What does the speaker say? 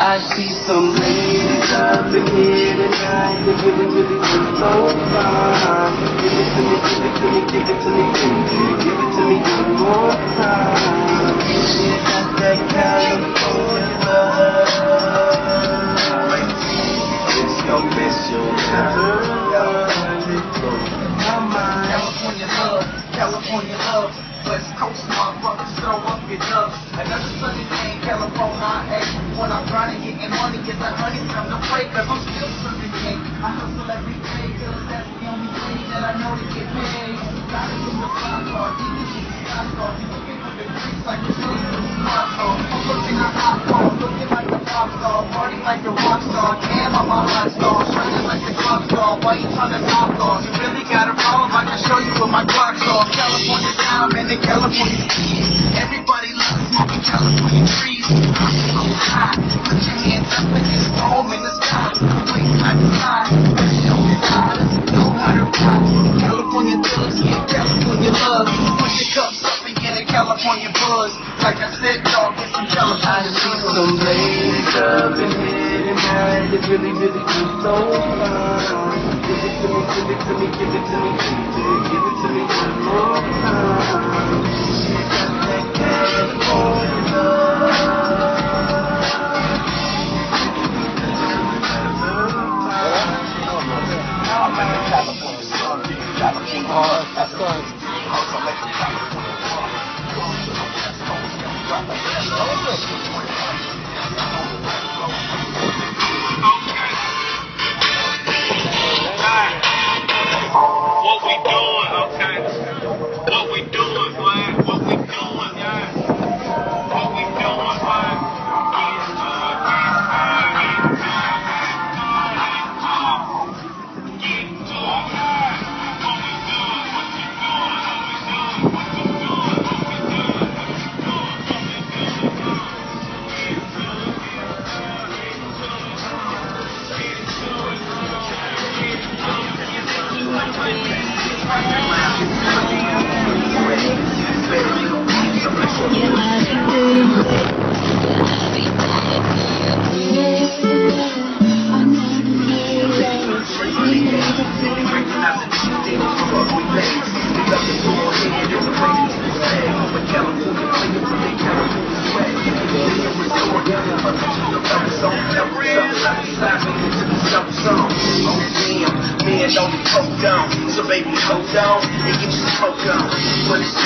I see some ladies up in here tonight. They really look so fine. Give it to me, give it to me, give it to me, give it to me one more time. Yeah, got that California love. It's your mission, California love, West Coast motherfuckers throw up your dubs. Another Sunday day in California IE. When I'm grinding, getting money, get the honey from the break, cause I'm still serving cake. I hustle every day, cause that's the only way that I know to get paid. Got it from the block car, even if it's not car. You looking for the grease like the city from the smart car. I'm looking at hot car, looking like a pop star, party like a rock star. Damn, I'm a hot star, shining like a clock star. Why you trying to knock off? You really got a problem, I can show you with my clocks off. California down, man, the California keys. Everybody loves smoking California trees. I'm so high, put your hands up and it's home in the sky. Wait side to side, show me how to know how to rock. California thugs, yeah, California love. Push your cups up and get a California buzz. Like I said, dog, get some California. I see some ladies up in here tonight. They really look so fine. Give it to me, give it to me, give it to me, give it to me one more time. She got that California love. That's fun. What we doing, okay? What we doing, boy? What we doing, yeah? What we doing, boy? So baby, hold on and get your smoke on. When it's time